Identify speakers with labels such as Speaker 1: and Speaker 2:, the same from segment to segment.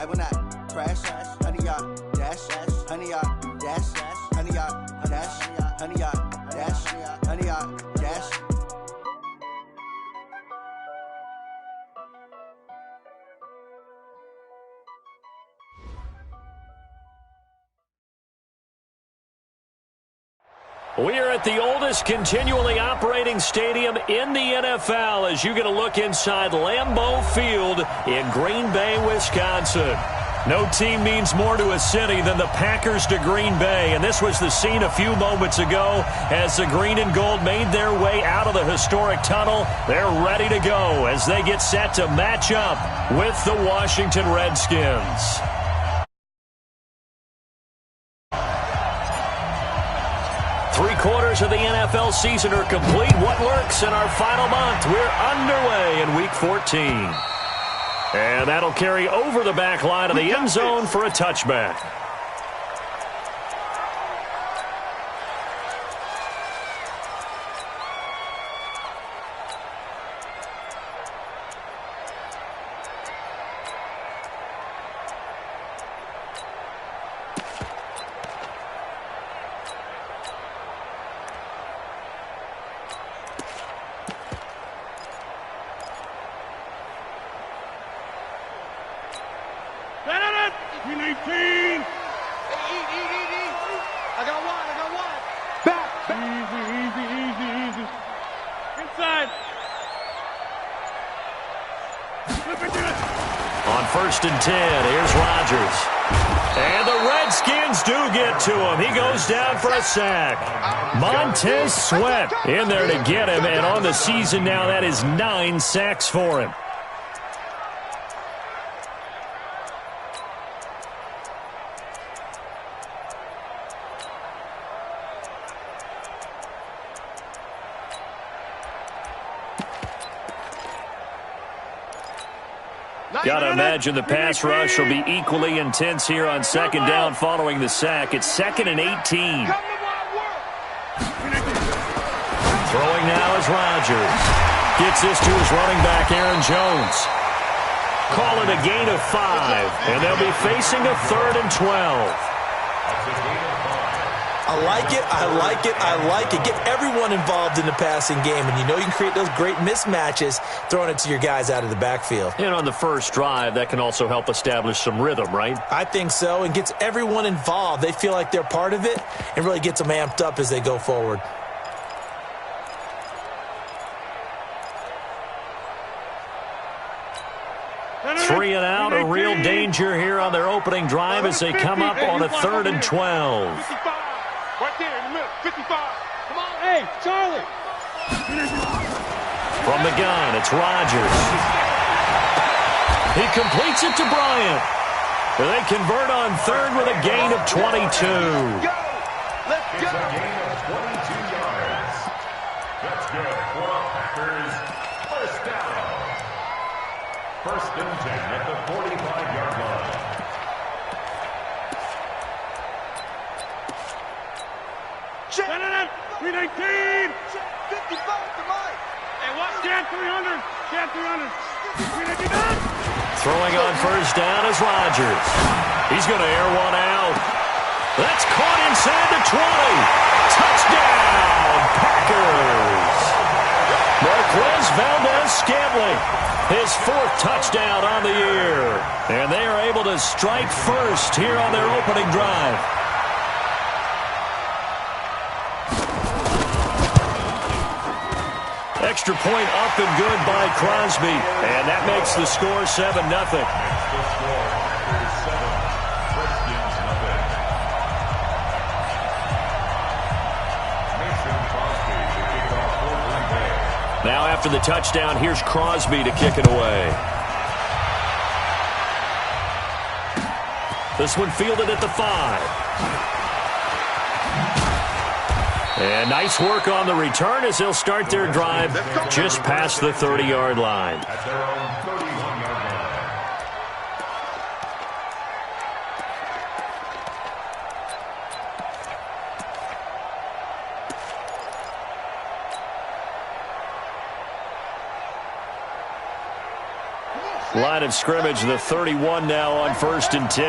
Speaker 1: I will not crash. Honey, yacht, dash. Honey, yacht, dash. Honey, yacht, dash. Honey, yacht, dash. Honey, yacht, dash.
Speaker 2: We are at the oldest continually operating stadium in the NFL as you get a look inside Lambeau Field in Green Bay, Wisconsin. No team means more to a city than the Packers to Green Bay, and this was the scene a few moments ago as the green and gold made their way out of the historic tunnel. They're ready to go as they get set to match up with the Washington Redskins. Three-quarters of the NFL season are complete. What lurks in our final month? We're underway in Week 14. And that'll carry over the back line of the end zone for a touchback. On 1st and 10, here's Rodgers. And the Redskins do get to him. He goes down for a sack. Montez Sweat in there to get him, and on the season now, that is 9 sacks for him. Got to imagine the pass rush will be equally intense here on 2nd down following the sack. It's 2nd and 18. Throwing now is Rodgers. Gets this to his running back, Aaron Jones. Call it a gain of 5, and they'll be facing a 3rd and 12.
Speaker 3: I like it, I like it, I like it. Get everyone involved in the passing game, and you know you can create those great mismatches throwing it to your guys out of the backfield.
Speaker 2: And on the first drive, that can also help establish some rhythm, right?
Speaker 3: I think so, and gets everyone involved. They feel like they're part of it and really gets them amped up as they go forward.
Speaker 2: Three and out, a real danger here on their opening drive as they come up on a 3rd and 12.
Speaker 4: Right there in the middle, 55. Come on, hey, Charlie.
Speaker 2: From the gun, it's Rodgers. He completes it to Bryant. They convert on 3rd with a gain of 22.
Speaker 4: Let's go. A gain of 22 yards. That's good for the Packers. First down. 1st and 10 at the 45-yard line. Check. 319. 55 to Mike. Hey, watch that 300. That 300. 399.
Speaker 2: Throwing on 1st down is Rodgers. He's going to air one out. That's caught inside the 20. Touchdown, Packers. Marquez Valdez-Scantling, his 4th touchdown on the year. And they are able to strike first here on their opening drive. Extra point up and good by Crosby. And that makes the score 7-0. Now after the touchdown, here's Crosby to kick it away. This one fielded at the 5. And nice work on the return as they'll start their drive just past the 30-yard line.
Speaker 4: At their own 31-yard line.
Speaker 2: Line of scrimmage, the 31 now on 1st and 10.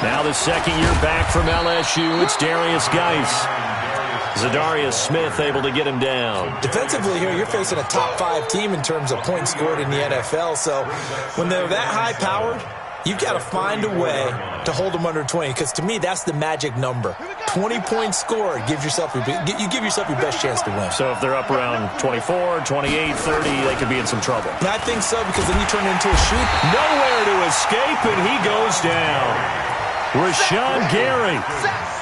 Speaker 2: Now the second year back from LSU, it's Darius Geis. Zadarius Smith able to get him down.
Speaker 3: Defensively here, you're facing a top-5 team in terms of points scored in the NFL. So when they're that high-powered, you've got to find a way to hold them under 20, because to me, that's the magic number. 20 points scored, you give yourself your best chance to win.
Speaker 2: So if they're up around 24, 28, 30, they could be in some trouble.
Speaker 3: I think so, because then you turn it into a shoot.
Speaker 2: Nowhere to escape, and he goes down. Rashawn Gary.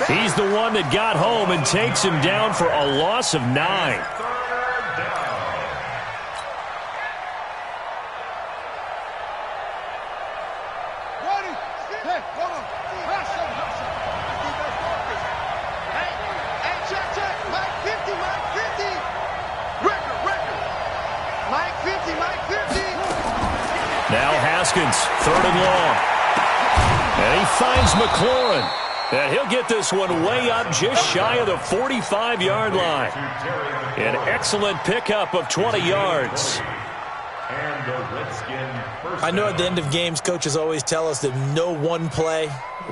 Speaker 2: He's the one that got home and takes him down for a loss of 9. Now Haskins, 3rd and long. And he finds McLaurin. And he'll get this one way up just shy of the 45-yard line. An excellent pickup of 20 yards.
Speaker 3: I know at the end of games, coaches always tell us that no one play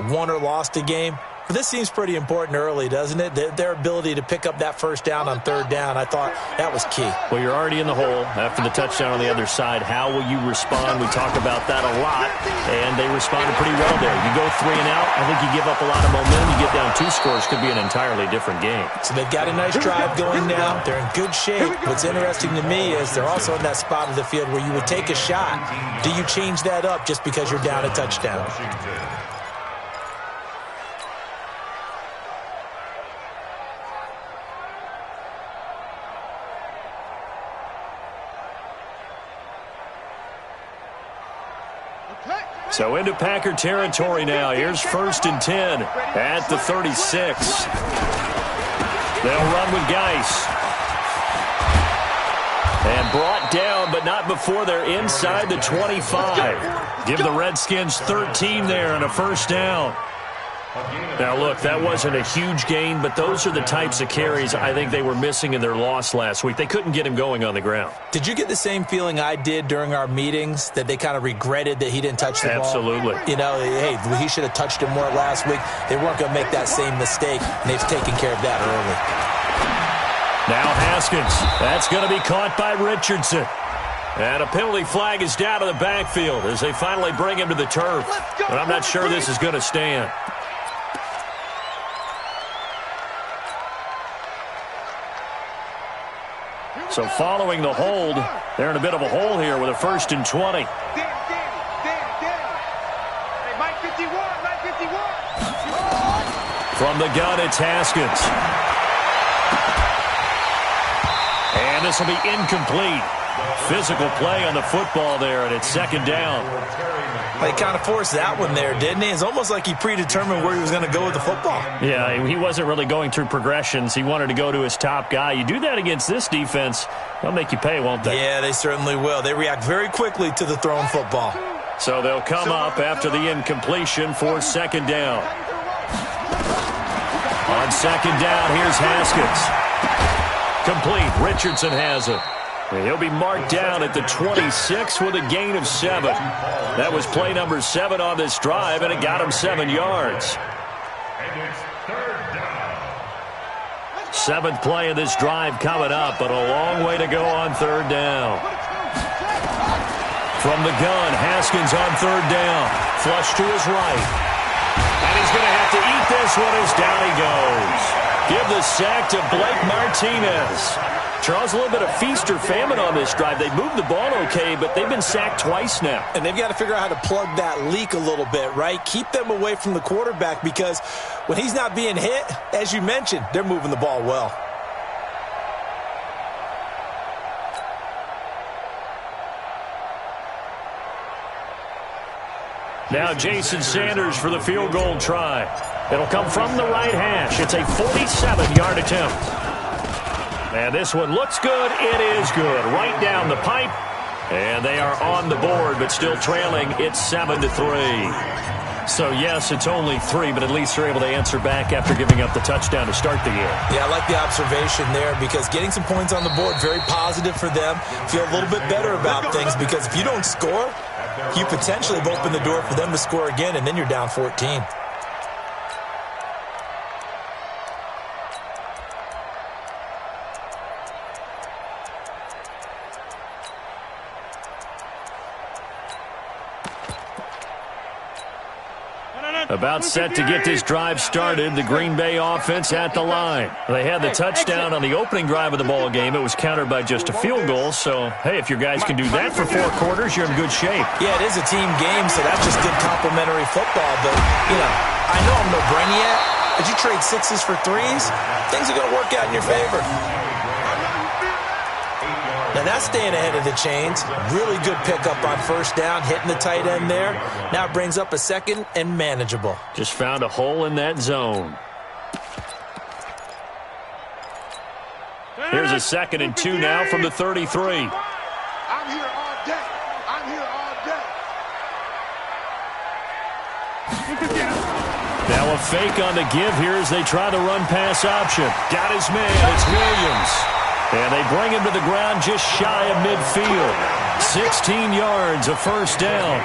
Speaker 3: won or lost a game. But this seems pretty important early, doesn't it? Their ability to pick up that first down on 3rd down, I thought that was key.
Speaker 2: Well, you're already in the hole after the touchdown on the other side. How will you respond? We talk about that a lot, and they responded pretty well there. You go 3 and out, I think you give up a lot of momentum. You get down 2 scores, could be an entirely different game.
Speaker 3: So they've got a nice drive going now. They're in good shape. What's interesting to me is they're also in that spot of the field where you would take a shot. Do you change that up just because you're down a touchdown?
Speaker 2: So into Packer territory now. Here's 1st and 10 at the 36. They'll run with Geis. And brought down, but not before they're inside the 25. Give the Redskins 13 there and a 1st down. Now, look, that wasn't a huge gain, but those are the types of carries I think they were missing in their loss last week. They couldn't get him going on the ground.
Speaker 3: Did you get the same feeling I did during our meetings, that they kind of regretted that he didn't touch the ball?
Speaker 2: Absolutely.
Speaker 3: You know, hey, he should have touched him more last week. They weren't going to make that same mistake, and they've taken care of that early.
Speaker 2: Now Haskins. That's going to be caught by Richardson. And a penalty flag is down to the backfield as they finally bring him to the turf. But I'm not sure this is going to stand. So following the hold, they're in a bit of a hole here with a 1st and 20. From the gun, it's Haskins. And this will be incomplete. Physical play on the football there, and it's 2nd down.
Speaker 3: He kind of forced that one there, didn't he? It's almost like he predetermined where he was going to go with the football.
Speaker 2: Yeah, he wasn't really going through progressions. He wanted to go to his top guy. You do that against this defense, they'll make you pay, won't they?
Speaker 3: Yeah, they certainly will. They react very quickly to the thrown football.
Speaker 2: So they'll come up after the incompletion for 2nd down. On 2nd down, here's Haskins. Complete. Richardson has it. He'll be marked down at the 26 with a gain of 7. That was play number 7 on this drive, and it got him 7 yards.
Speaker 4: And it's 3rd down.
Speaker 2: 7th play of this drive coming up, but a long way to go on 3rd down. From the gun, Haskins on 3rd down. Flush to his right. And he's going to have to eat this one as down he goes. Give the sack to Blake Martinez. Charles, a little bit of feast or famine on this drive. They moved the ball okay, but they've been sacked twice now.
Speaker 3: And they've got to figure out how to plug that leak a little bit, right? Keep them away from the quarterback, because when he's not being hit, as you mentioned, they're moving the ball well.
Speaker 2: Now Jason Sanders for the field goal try. It'll come from the right hash. It's a 47-yard attempt. And this one looks good. It is good. Right down the pipe. And they are on the board, but still trailing. It's 7-3. So, yes, it's only 3, but at least they're able to answer back after giving up the touchdown to start the year.
Speaker 3: Yeah, I like the observation there because getting some points on the board, very positive for them. Feel a little bit better about things because if you don't score, you potentially have opened the door for them to score again, and then you're down 14.
Speaker 2: About set to get this drive started, the Green Bay offense at the line. They had the touchdown on the opening drive of the ball game. It was countered by just a field goal. So, hey, if your guys can do that for 4 quarters, you're in good shape.
Speaker 3: Yeah, it is a team game, so that's just good complimentary football. But, you know, I know I'm no brainiac, but you trade 6s for 3s, things are going to work out in your favor. Now that's staying ahead of the chains. Really good pickup on first down, hitting the tight end there. Now it brings up a second and manageable.
Speaker 2: Just found a hole in that zone. Here's a 2nd and 2 now from the 33.
Speaker 5: I'm here all day. I'm here all day.
Speaker 2: Now a fake on the give here as they try the run-pass option. Got his man. It's Williams. And they bring him to the ground just shy of midfield. 16 yards, a first down.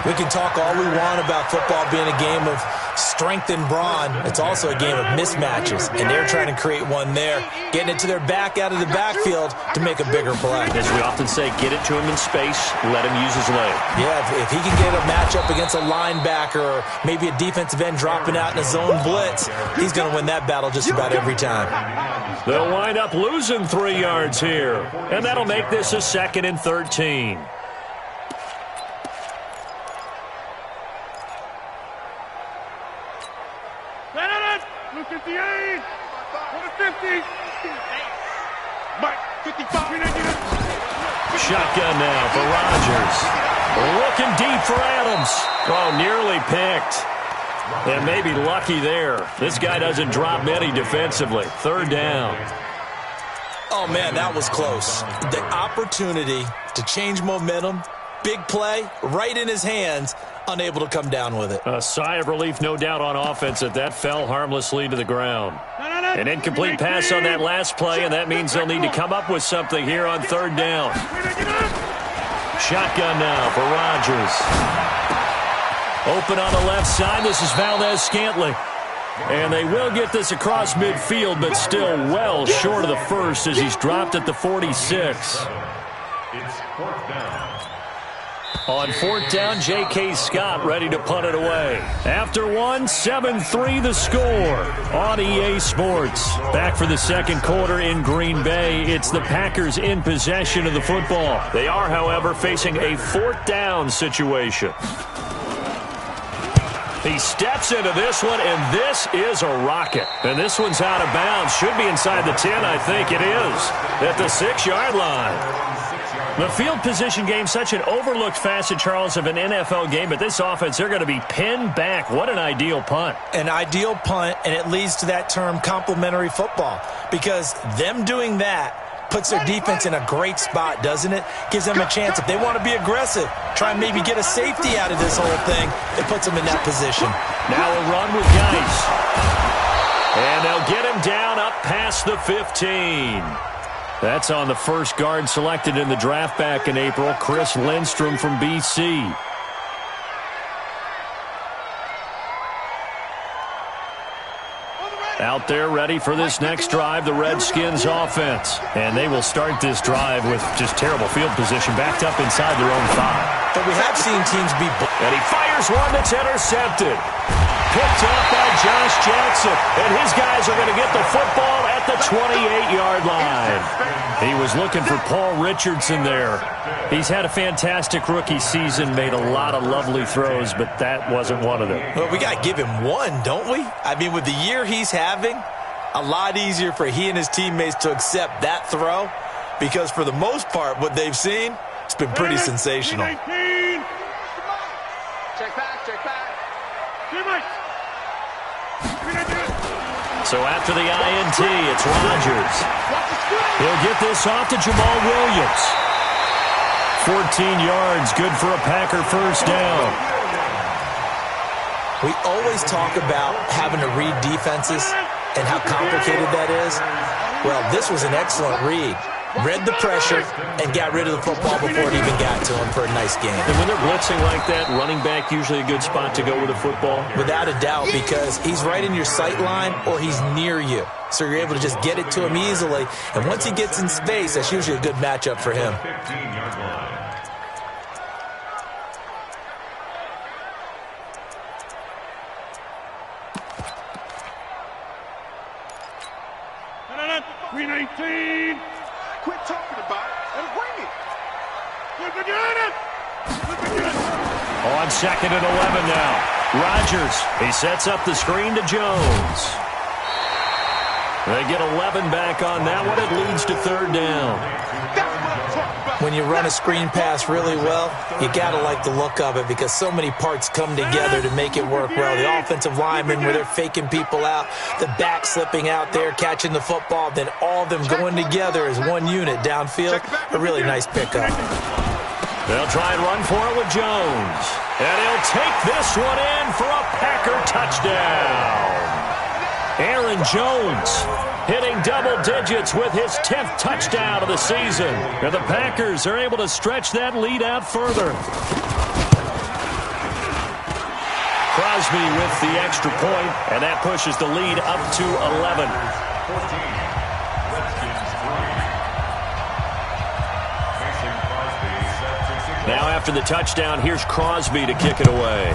Speaker 3: We can talk all we want about football being a game of strength and brawn. It's also a game of mismatches, and they're trying to create one there, getting it to their back out of the backfield to make a bigger play.
Speaker 2: As we often say, get it to him in space, let him use his leg.
Speaker 3: Yeah, if he can get a matchup against a linebacker or maybe a defensive end dropping out in a zone blitz, he's going to win that battle just about every time.
Speaker 2: They'll wind up losing 3 yards here, and that'll make this a 2nd and 13. Shotgun now for Rodgers. Looking deep for Adams. Oh, nearly picked. And maybe lucky there. This guy doesn't drop many defensively. 3rd down.
Speaker 3: Oh, man, that was close. The opportunity to change momentum, big play, right in his hands, unable to come down with it.
Speaker 2: A sigh of relief, no doubt, on offense that fell harmlessly to the ground. An incomplete pass on that last play, and that means they'll need to come up with something here on 3rd down. Shotgun now for Rodgers. Open on the left side. This is Valdez-Scantling. And they will get this across midfield, but still well short of the first as he's dropped at the 46.
Speaker 4: It's 4th down.
Speaker 2: On 4th down, J.K. Scott ready to punt it away. After 1, 7-3 the score on EA Sports. Back for the 2nd quarter in Green Bay. It's the Packers in possession of the football. They are, however, facing a 4th down situation. He steps into this one, and this is a rocket. And this one's out of bounds. Should be inside the 10, I think it is, at the 6-yard line. The field position game, such an overlooked facet, Charles, of an NFL game, but this offense, they're going to be pinned back. What an ideal punt.
Speaker 3: An ideal punt, and it leads to that term complimentary football, because them doing that puts their defense in a great spot, doesn't it? Gives them a chance. If they want to be aggressive, try and maybe get a safety out of this whole thing, it puts them in that position.
Speaker 2: Now a run with Geis. And they'll get him down up past the 15. That's on the first guard selected in the draft back in April, Chris Lindstrom from BC. Out there ready for this next drive, the Redskins offense. And they will start this drive with just terrible field position, backed up inside their own 5.
Speaker 3: But we have seen teams be...
Speaker 2: And he fires one that's intercepted. Picked up by Josh Jackson. And his guys are going to get the football at the 28-yard line. He was looking for Paul Richardson there. He's had a fantastic rookie season, made a lot of lovely throws, but that wasn't one of them.
Speaker 3: Well, we got to give him one, don't we? I mean, with the year he's having, a lot easier for he and his teammates to accept that throw, because for the most part, what they've seen, it's been pretty sensational.
Speaker 5: Check back.
Speaker 2: So after the INT, it's Rodgers. He'll get this off to Jamal Williams. 14 yards, good for a Packer first down.
Speaker 3: We always talk about having to read defenses and how complicated that is. Well, this was an excellent read. Read the pressure and got rid of the football before it even got to him for a nice game.
Speaker 2: And when they're blitzing like that, running back usually a good spot to go with the football?
Speaker 3: Without a doubt, because he's right in your sight line or he's near you. So you're able to just get it to him easily. And once he gets in space, that's usually a good matchup for him.
Speaker 4: 15-yard line.
Speaker 5: Green 18. Quit talking about it and bring it.
Speaker 2: On 2nd and 11 now. Rodgers, he sets up the screen to Jones. They get 11 back on that one. It leads to 3rd down.
Speaker 3: When you run a screen pass really well, you got to like the look of it because so many parts come together to make it work well. The offensive linemen where they're faking people out, the back slipping out there, catching the football, then all of them going together as one unit downfield. A really nice pickup.
Speaker 2: They'll try and run for it with Jones. And he'll take this one in for a Packer touchdown. Aaron Jones hitting double digits with his 10th touchdown of the season. And the Packers are able to stretch that lead out further. Crosby with the extra point, and that pushes the lead up to 11.
Speaker 4: 14. Redskins 3.
Speaker 2: Now after the touchdown, here's Crosby to kick it away.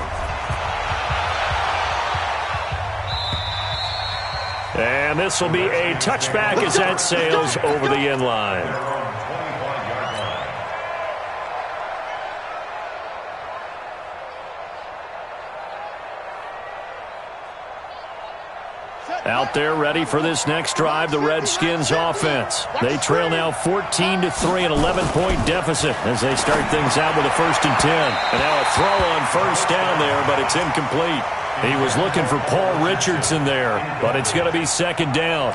Speaker 2: And this will be a touchback as that sails over the end line. Out there ready for this next drive, the Redskins offense. They trail now 14-3, an 11-point deficit as they start things out with a 1st and 10. And now a throw on 1st down there, but it's incomplete. He was looking for Paul Richardson there, but it's going to be 2nd down.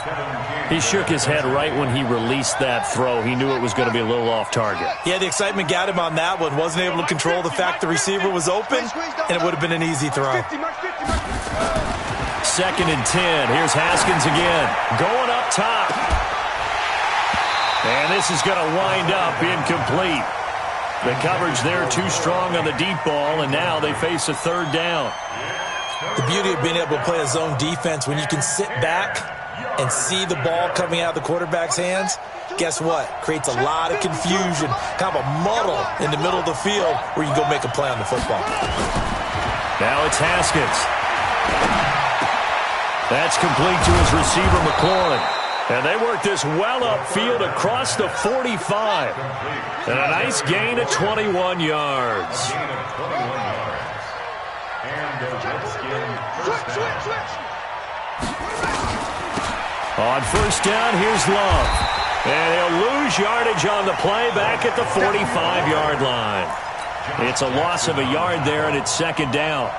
Speaker 2: He shook his head right when he released that throw. He knew it was going to be a little off target.
Speaker 3: Yeah, the excitement got him on that one. Wasn't able to control the fact the receiver was open, and it would have been an easy throw.
Speaker 2: 2nd and 10. Here's Haskins again. Going up top. And this is going to wind up incomplete. The coverage there too strong on the deep ball, and now they face a 3rd down.
Speaker 3: The beauty of being able to play a zone defense when you can sit back and see the ball coming out of the quarterback's hands, guess what? Creates a lot of confusion, kind of a muddle in the middle of the field where you go make a play on the football.
Speaker 2: Now it's Haskins. That's complete to his receiver, McLaurin. And they work this well upfield across the 45. And a nice gain of 21 yards. On 1st down, here's Love. And he'll lose yardage on the play back at the 45-yard line. It's a loss of a yard there, and it's 2nd down.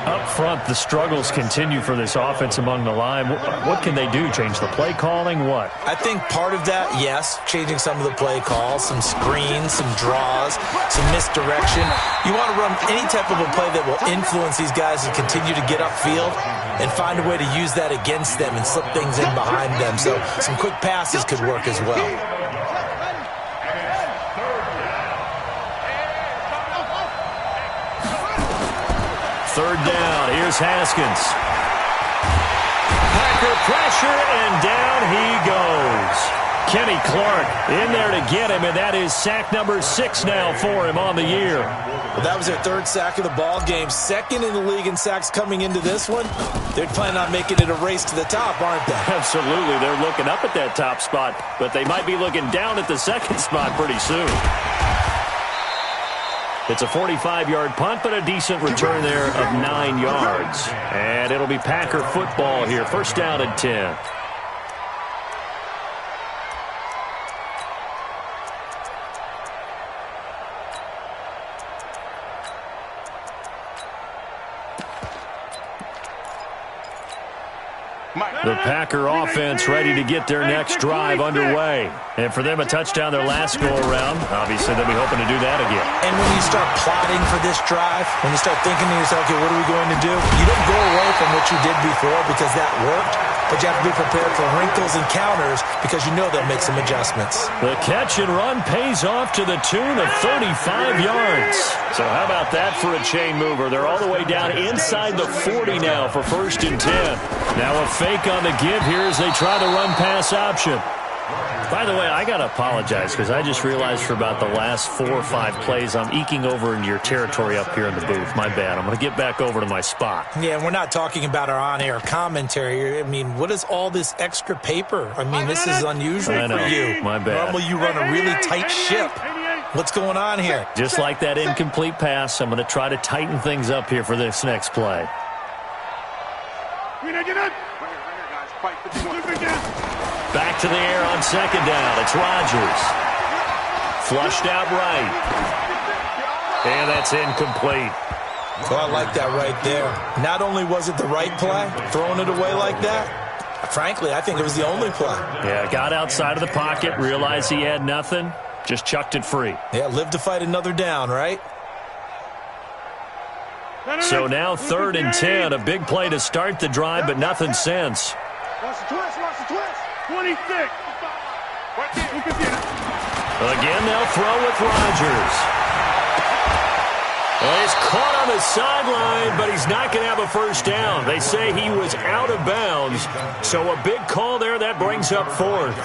Speaker 2: Up front, the struggles continue for this offense among the line. What can they do? Change the play calling? What?
Speaker 3: I think part of that, yes, changing some of the play calls, some screens, some draws, some misdirection. You want to run any type of a play that will influence these guys to continue to get upfield and find a way to use that against them and slip things in behind them. So some quick passes could work as well.
Speaker 2: 3rd down. Here's Haskins. Packer pressure, and down he goes. Kenny Clark in there to get him, and that is sack number 6 now for him on the year.
Speaker 3: Well, that was their 3rd sack of the ball game. 2nd in the league in sacks coming into this one. They're planning on making it a race to the top, aren't they?
Speaker 2: Absolutely. They're looking up at that top spot, but they might be looking down at the 2nd spot pretty soon. It's a 45-yard punt, but a decent return there of 9 yards. And it'll be Packer football here. 1st down and 10. The Packer offense ready to get their next drive underway. And for them, a touchdown their last go-around. Obviously, they'll be hoping to do that again.
Speaker 3: And when you start plotting for this drive, when you start thinking to yourself, okay, what are we going to do? You don't go away from what you did before because that worked, but you have to be prepared for wrinkles and counters because you know they'll make some adjustments.
Speaker 2: The catch and run pays off to the tune of 35 yards. So how about that for a chain mover? They're all the way down inside the 40 now for 1st and 10. Now a fake on the give here as they try the run-pass option. By the way, I got to apologize because I just realized for about the last 4 or 5 plays I'm eking over into your territory up here in the booth. My bad. I'm going to get back over to my spot.
Speaker 3: Yeah, and we're not talking about our on-air commentary. I mean, what is all this extra paper? I mean, this is unusual for you.
Speaker 2: My bad.
Speaker 3: Normally you run a really tight ship. What's going on here?
Speaker 2: Just like that incomplete pass, I'm going to try to tighten things up here for this next play. Back to the air on 2nd down. It's Rodgers. Flushed out right. And that's incomplete.
Speaker 3: So I like that right there. Not only was it the right play, throwing it away like that, frankly, I think it was the only play.
Speaker 2: Yeah, got outside of the pocket, realized he had nothing, just chucked it free.
Speaker 3: Yeah, live to fight another down, right?
Speaker 2: So now 3rd and 10, a big play to start the drive, but nothing since.
Speaker 5: Watch the twist. 26.
Speaker 2: Again, they'll throw with Rodgers. Well, he's caught on the sideline, but he's not going to have a 1st down. They say he was out of bounds, so a big call there. That brings up 4th.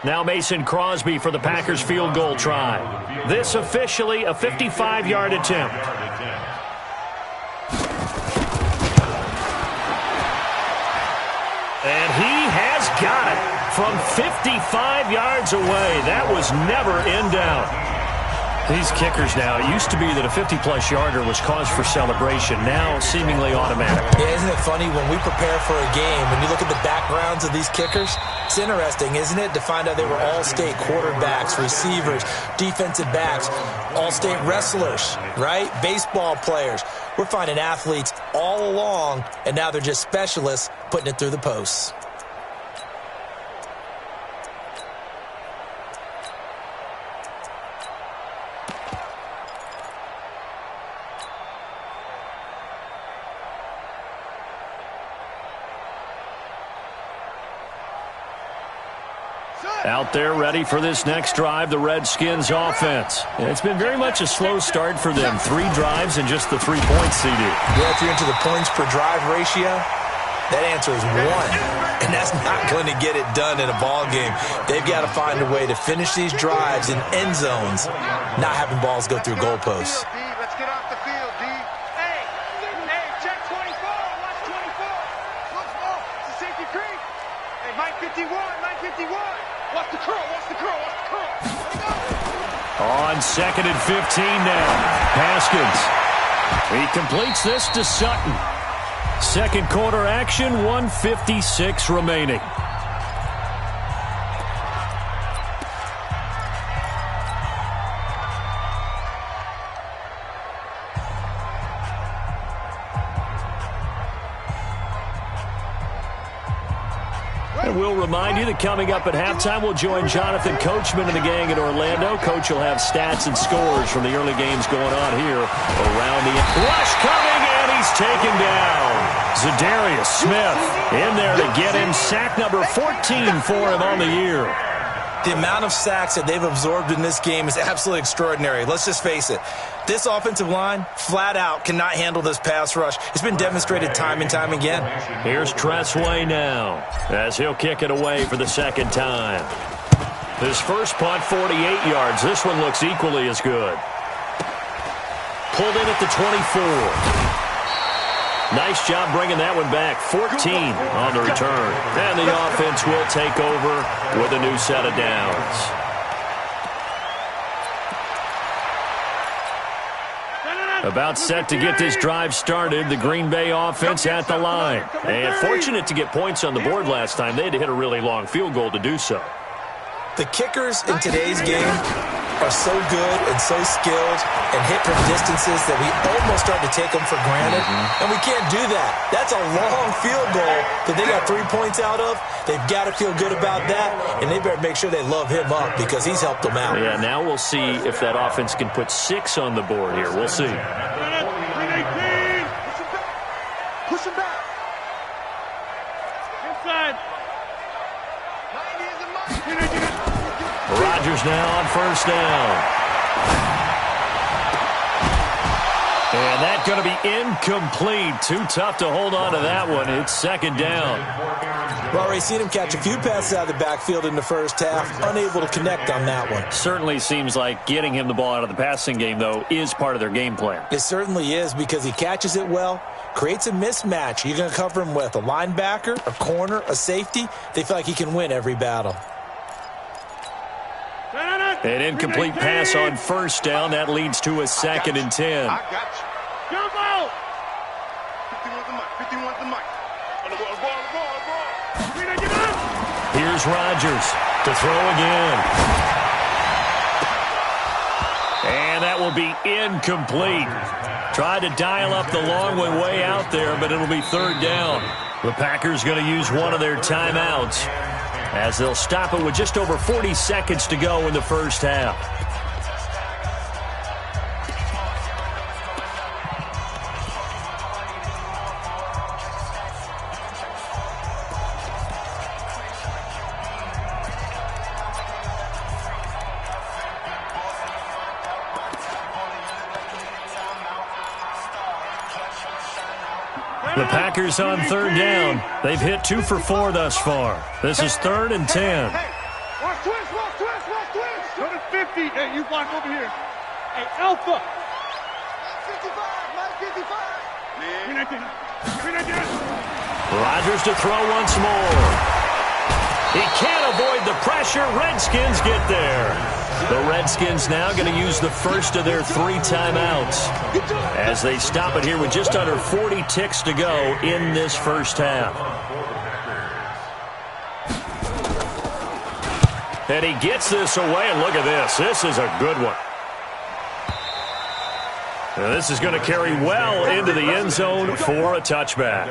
Speaker 2: Now Mason Crosby for the Packers field goal try. This officially a 55-yard attempt. And he has got it from 55 yards away. That was never in doubt. These kickers now, it used to be that a 50-plus yarder was cause for celebration. Now seemingly automatic.
Speaker 3: Yeah, isn't it funny when we prepare for a game, when you look at the backgrounds of these kickers, it's interesting, isn't it, to find out they were all-state quarterbacks, receivers, defensive backs, all-state wrestlers, right? Baseball players. We're finding athletes all along, and now they're just specialists putting it through the posts.
Speaker 2: Out there ready for this next drive, the Redskins offense. It's been very much a slow start for them. 3 drives and just the 3 points, CD.
Speaker 3: Yeah, if you're into the points per drive ratio, that answer is 1. And that's not going to get it done in a ball game. They've got to find a way to finish these drives in end zones, not having balls go through goalposts.
Speaker 5: Let's get off the field, D. Hey, check 24. Watch 24. It's a safety creek. Hey, Mike 51. Watch the curl.
Speaker 2: On 2nd and 15 now. Haskins. He completes this to Sutton. 2nd quarter action, 1:56 remaining. And we'll remind you that coming up at halftime, we'll join Jonathan Coachman and the gang in Orlando. Coach will have stats and scores from the early games going on here around the rush coming, and he's taken down. Zadarius Smith in there to get him. Sack number 14 for him on the year.
Speaker 3: The amount of sacks that they've absorbed in this game is absolutely extraordinary. Let's just face it. This offensive line, flat out, cannot handle this pass rush. It's been demonstrated time and time again.
Speaker 2: Here's Tressway now as he'll kick it away for the 2nd time. His first punt, 48 yards. This one looks equally as good. Pulled in at the 24. Nice job bringing that one back. 14 on the return. And the offense will take over with a new set of downs. About set to get this drive started. The Green Bay offense at the line. And fortunate to get points on the board last time. They had to hit a really long field goal to do so.
Speaker 3: The kickers in today's game are so good and so skilled and hit from distances that we almost start to take them for granted, and we can't do that. That's a long field goal that they got 3 points out of. They've got to feel good about that, and they better make sure they love him up because he's helped them out.
Speaker 2: Yeah, now we'll see if that offense can put 6 on the board here. We'll see.
Speaker 5: Push him back. Inside.
Speaker 2: Rodgers now on first down. And that's going to be incomplete. Too tough to hold on to that one. It's second down.
Speaker 3: Well, already seen him catch a few passes out of the backfield in the first half. Unable to connect on that one.
Speaker 2: Certainly seems like getting him the ball out of the passing game, though, is part of their game plan.
Speaker 3: It certainly is because he catches it well, creates a mismatch. You're going to cover him with a linebacker, a corner, a safety. They feel like he can win every battle.
Speaker 2: An incomplete pass on first down. That leads to a second and 10.
Speaker 5: I got you. Jump out. 51 the mic. 51 the mic.
Speaker 2: Here's Rodgers to throw again. And that will be incomplete. Tried to dial up the long way out there, but it'll be third down. The Packers going to use one of their timeouts as they'll stop it with just over 40 seconds to go in the first half. The Packers on third down. They've hit 2 for 4 thus far. This is third and 10.
Speaker 5: Hey, watch twist. Go to 50. Hey, you block over here. Hey, Alpha. 55, Mike 55.
Speaker 2: Rodgers to throw once more. He can't avoid the pressure. Redskins get there. The Redskins now going to use the first of their 3 timeouts as they stop it here with just under 40 ticks to go in this first half. And he gets this away, and look at this. This is a good one. Now this is going to carry well into the end zone for a touchback.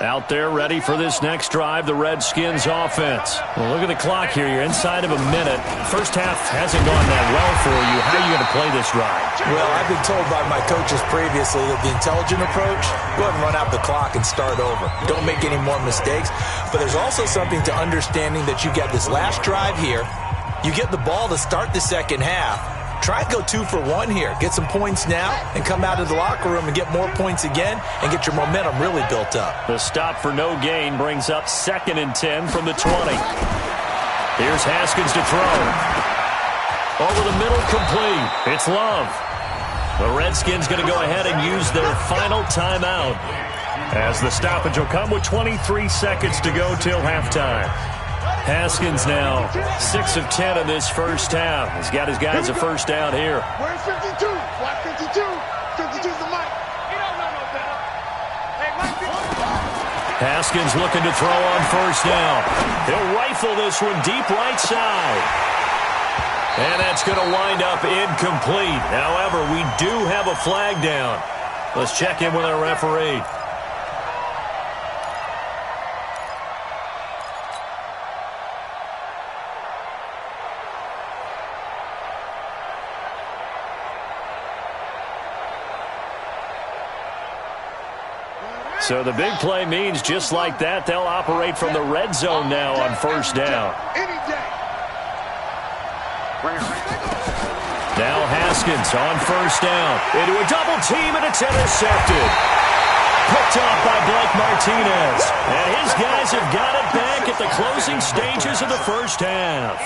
Speaker 2: Out there ready for this next drive, the Redskins offense. Well, look at the clock here. You're inside of a minute. First half hasn't gone that well for you. How are you going to play this drive?
Speaker 3: Well, I've been told by my coaches previously that the intelligent approach, go ahead and run out the clock and start over. Don't make any more mistakes. But there's also something to understanding that you get this last drive here. You get the ball to start the second half. Try to go 2 for 1 here. Get some points now and come out of the locker room and get more points again and get your momentum really built up.
Speaker 2: The stop for no gain brings up second and 10 from the 20. Here's Haskins to throw. Over the middle, complete. It's Love. The Redskins going to go ahead and use their final timeout as the stoppage will come with 23 seconds to go till halftime. Haskins now 6 of 10 in this first half. He's got his guys a first down here.
Speaker 5: Where's 52? Watch 52. 52's the mic. He don't know no better. Hey, Mike 52.
Speaker 2: Haskins looking to throw on first down. He'll rifle this one deep right side. And that's going to wind up incomplete. However, we do have a flag down. Let's check in with our referee. So the big play means just like that, they'll operate from the red zone now on first down. Now Haskins on first down. Into a double team, and it's intercepted. Picked off by Blake Martinez. And his guys have got it back at the closing stages of the first half.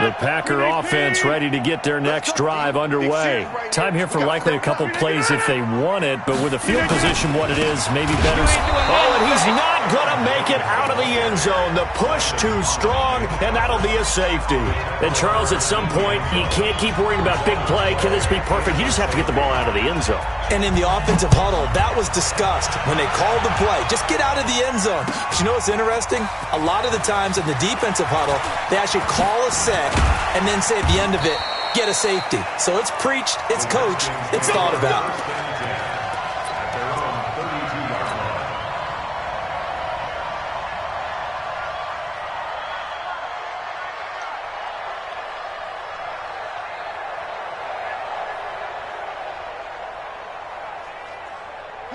Speaker 2: The Packer offense ready to get their next drive underway. Time here for likely a couple plays if they want it, but with the field position what it is, maybe better. Oh, and he's not going to make it out of the end zone. The push too strong, and that'll be a safety. And, Charles, at some point, you can't keep worrying about big play. Can this be perfect? You just have to get the ball out of the end zone.
Speaker 3: And in the offensive huddle, that was discussed when they called the play. Just get out of the end zone. But you know what's interesting? A lot of the times in the defensive huddle, they actually call a set and then say at the end of it, get a safety. So it's preached, it's coached, it's thought about.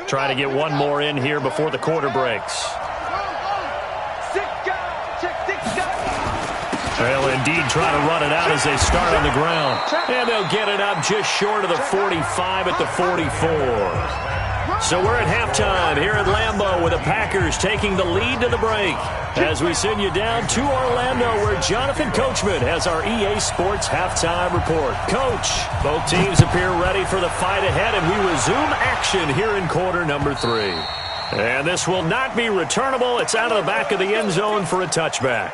Speaker 2: Try to get one more in here before the quarter breaks. They'll indeed try to run it out as they start on the ground. And they'll get it up just short of the 45 at the 44. So we're at halftime here at Lambeau with the Packers taking the lead to the break. As we send you down to Orlando where Jonathan Coachman has our EA Sports halftime report. Coach, both teams appear ready for the fight ahead, and we resume action here in quarter number 3. And this will not be returnable. It's out of the back of the end zone for a touchback.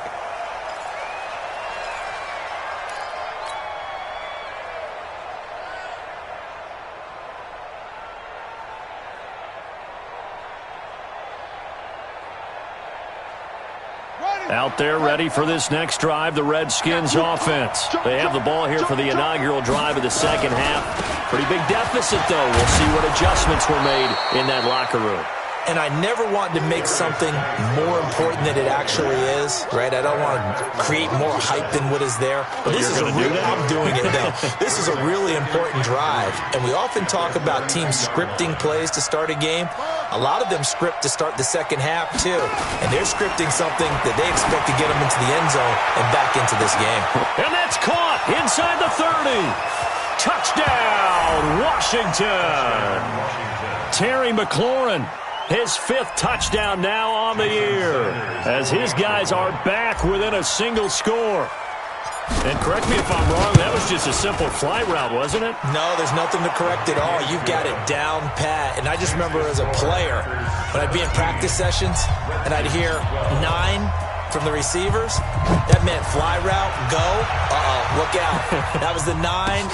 Speaker 2: Out there ready for this next drive, the Redskins offense. They have the ball here for the inaugural drive of the second half. Pretty big deficit, though. We'll see what adjustments were made in that locker room.
Speaker 3: And I never want to make something more important than it actually is, right? I don't want to create more hype than what is there. But this is I'm doing it, though. This is a really important drive. And we often talk about teams scripting plays to start a game. A lot of them script to start the second half, too. And they're scripting something that they expect to get them into the end zone and back into this game.
Speaker 2: And that's caught inside the 30. Touchdown, Washington. Terry McLaurin. His 5th touchdown now on the year as his guys are back within a single score. And correct me if I'm wrong, that was just a simple fly route, wasn't it?
Speaker 3: No, there's nothing to correct at all. You've got it down pat. And I just remember as a player, when I'd be in practice sessions and I'd hear 9 from the receivers, that meant fly route, go, look out. That was the 9,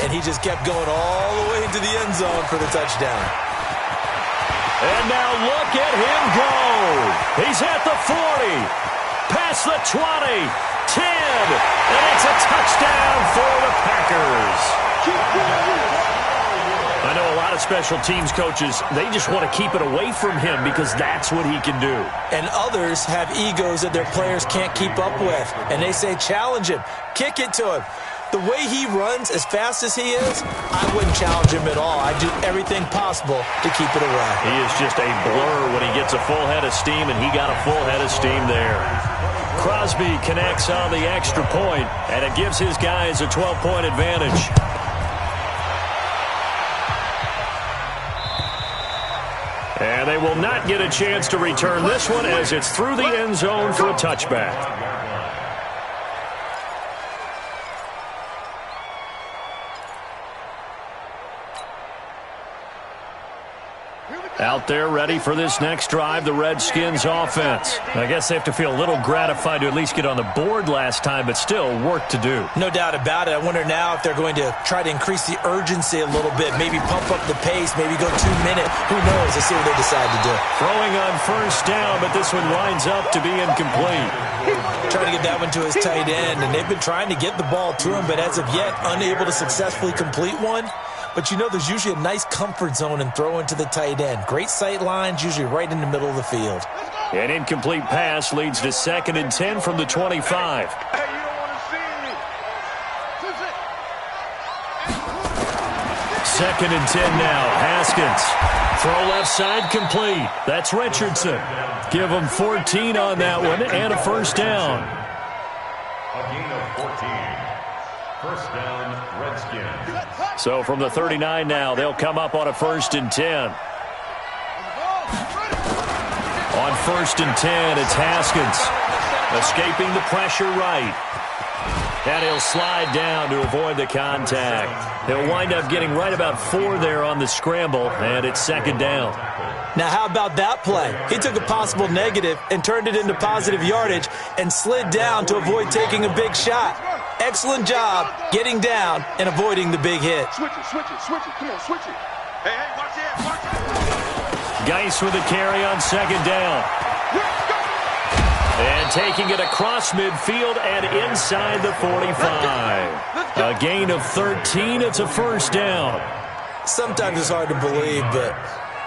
Speaker 3: and he just kept going all the way into the end zone for the touchdown.
Speaker 2: And now look at him go. He's at the 40, past the 20, 10, and it's a touchdown for the Packers. I know a lot of special teams coaches, they just want to keep it away from him because that's what he can do.
Speaker 3: And others have egos that their players can't keep up with, and they say challenge him, kick it to him. The way he runs as fast as he is, I wouldn't challenge him at all. I'd do everything possible to keep it away.
Speaker 2: He is just a blur when he gets a full head of steam, and he got a full head of steam there. Crosby connects on the extra point, and it gives his guys a 12-point advantage. And they will not get a chance to return this one as it's through the end zone for a touchback. Out there ready for this next drive, the Redskins offense. I guess they have to feel a little gratified to at least get on the board last time, but still work to do.
Speaker 3: No doubt about it. I wonder now if they're going to try to increase the urgency a little bit, maybe pump up the pace, maybe go 2 minutes. Who knows? Let's see what they decide to do.
Speaker 2: Throwing on first down, but this one winds up to be incomplete.
Speaker 3: Trying to get that one to his tight end, and they've been trying to get the ball to him, but as of yet, unable to successfully complete one. But you know there's usually a nice comfort zone in throwing to the tight end. Great sight lines, usually right in the middle of the field.
Speaker 2: An incomplete pass leads to 2nd and 10 from the 25.
Speaker 5: Hey, you don't want to see me.
Speaker 2: 2nd and 10 now. Haskins. Throw left side complete. That's Richardson. Give him 14 on that one and a first down.
Speaker 4: A gain of 14. First down, Redskins.
Speaker 2: So from the 39 now, they'll come up on a 1st and 10. On 1st and 10, it's Haskins. Escaping the pressure right. And he'll slide down to avoid the contact. He'll wind up getting right about 4 there on the scramble, and it's second down.
Speaker 3: Now, how about that play? He took a possible negative and turned it into positive yardage and slid down to avoid taking a big shot. Excellent job getting down and avoiding the big hit.
Speaker 5: Switch it. Come on, switch it. Hey, watch it.
Speaker 2: Geis with a carry on second down. And taking it across midfield and inside the 45. A gain of 13. It's a first down.
Speaker 3: Sometimes it's hard to believe, but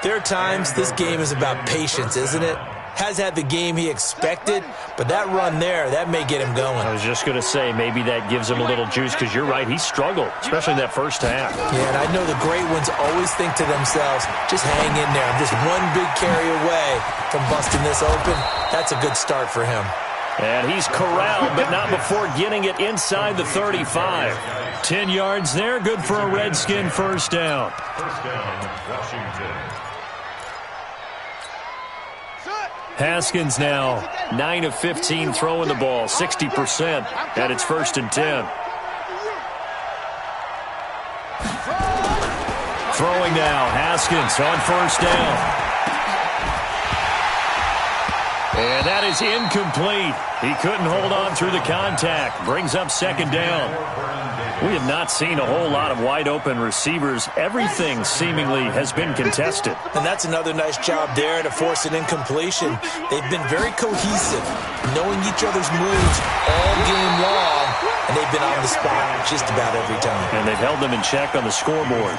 Speaker 3: there are times this game is about patience, isn't it? Has had the game he expected, but that run there, that may get him going.
Speaker 2: I was just going to say, maybe that gives him a little juice, because you're right, he struggled, especially in that first half.
Speaker 3: Yeah, and I know the great ones always think to themselves, just hang in there. I'm just one big carry away from busting this open. That's a good start for him.
Speaker 2: And he's corralled, but not before getting it inside the 35. 10 yards there, good for a Redskin first down.
Speaker 4: First down, Washington.
Speaker 2: Haskins now 9 of 15 throwing the ball, 60%, and it's first and 10. Throwing now, Haskins on first down. And that is incomplete. He couldn't hold on through the contact. Brings up second down. We have not seen a whole lot of wide-open receivers. Everything seemingly has been contested.
Speaker 3: And that's another nice job there to force an incompletion. They've been very cohesive, knowing each other's moves all game long, and they've been on the spot just about every time.
Speaker 2: And they've held them in check on the scoreboard.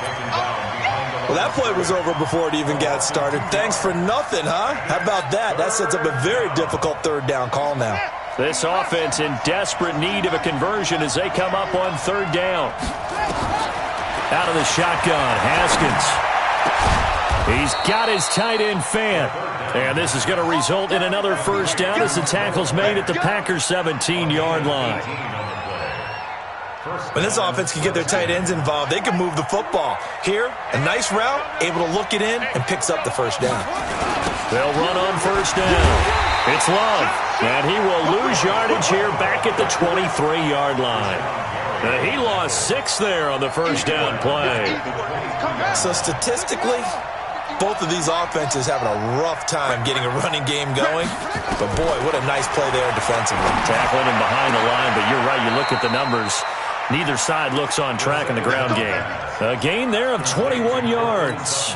Speaker 3: Well, that play was over before it even got started. Thanks for nothing, huh? How about that? That sets up a very difficult third down call now.
Speaker 2: This offense in desperate need of a conversion as they come up on third down. Out of the shotgun, Haskins. He's got his tight end fan. And this is going to result in another first down as the tackle's made at the Packers' 17-yard line.
Speaker 3: When this offense can get their tight ends involved, they can move the football. Here, a nice route, able to look it in, and picks up the first down.
Speaker 2: They'll run on first down. It's Love, and he will lose yardage here back at the 23-yard line. He lost 6 there on the first down play.
Speaker 3: So statistically, both of these offenses having a rough time getting a running game going. But, boy, what a nice play there defensively.
Speaker 2: Tackling him behind the line, but you're right, you look at the numbers. Neither side looks on track in the ground game. A gain there of 21 yards.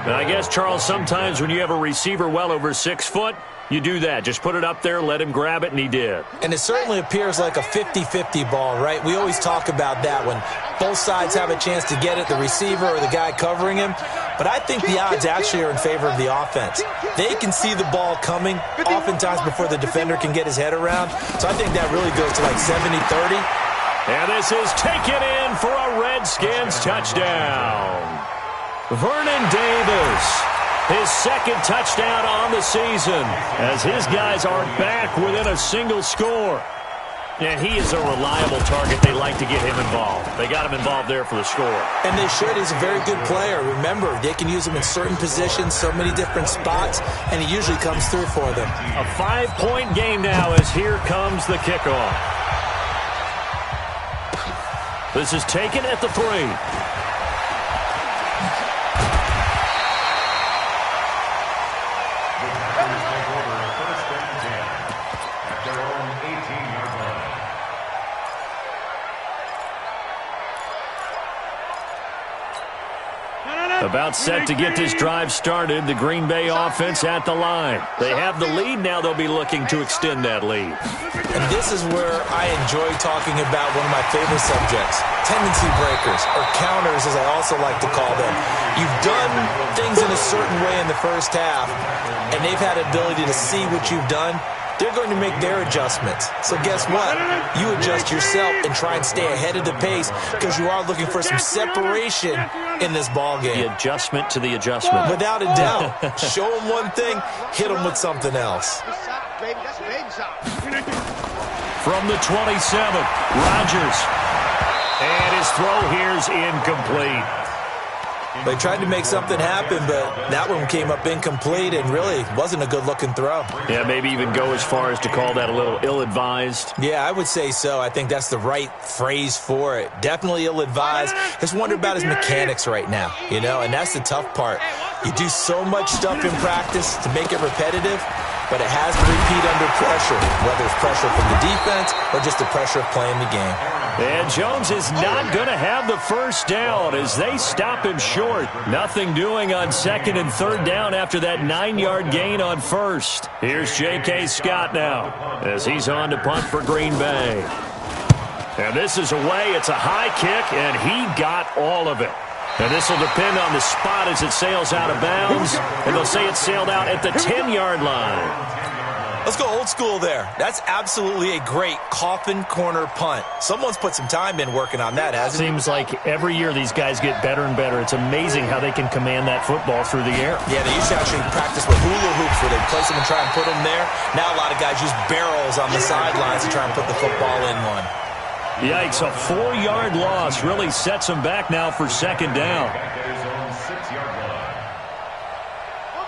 Speaker 2: And I guess, Charles, sometimes when you have a receiver well over 6 foot, you do that. Just put it up there, let him grab it, and he did.
Speaker 3: And it certainly appears like a 50-50 ball, right? We always talk about that when both sides have a chance to get it, the receiver or the guy covering him. But I think the odds actually are in favor of the offense. They can see the ball coming oftentimes before the defender can get his head around. So I think that really goes to like 70-30.
Speaker 2: And this is taken in for a Redskins touchdown. Vernon Davis, his second touchdown on the season, as his guys are back within a single score. And he is a reliable target. They like to get him involved. They got him involved there for the score.
Speaker 3: And they should. He's a very good player. Remember, they can use him in certain positions, so many different spots, and he usually comes through for them.
Speaker 2: A 5-point game now as here comes the kickoff. This is taken at the 3. About set to get this drive started. The Green Bay offense at the line. They have the lead. Now they'll be looking to extend that lead.
Speaker 3: And this is where I enjoy talking about one of my favorite subjects, tendency breakers, or counters as I also like to call them. You've done things in a certain way in the first half, and they've had the ability to see what you've done. They're going to make their adjustments. So guess what? You adjust yourself and try and stay ahead of the pace because you are looking for some separation in this ball game.
Speaker 2: The adjustment to the adjustment.
Speaker 3: Without a doubt. Show them one thing, hit them with something else.
Speaker 2: From the 27, Rodgers. And his throw here is incomplete.
Speaker 3: They tried to make something happen, but that one came up incomplete and really wasn't a good-looking throw.
Speaker 2: Yeah, maybe even go as far as to call that a little ill-advised.
Speaker 3: Yeah, I would say so. I think that's the right phrase for it. Definitely ill-advised. Just wonder about his mechanics right now, you know, and that's the tough part. You do so much stuff in practice to make it repetitive, but it has to repeat under pressure, whether it's pressure from the defense or just the pressure of playing the game.
Speaker 2: And Jones is not going to have the first down as they stop him short. Nothing doing on 2nd and 3rd down after that 9-yard gain on 1st. Here's J.K. Scott now as he's on to punt for Green Bay. And this is away. It's a high kick, and he got all of it. And this will depend on the spot as it sails out of bounds. And they'll say it sailed out at the 10-yard line.
Speaker 3: Let's go old school there. That's absolutely a great coffin corner punt. Someone's put some time in working on that, hasn't it?
Speaker 2: Seems like every year these guys get better and better. It's amazing how they can command that football through the air.
Speaker 3: Yeah, they used to actually practice with hula hoops where they place them and try and put them there. Now a lot of guys use barrels on the sidelines to try and put the football in one.
Speaker 2: Yikes, a 4-yard loss really sets them back now for 2nd down.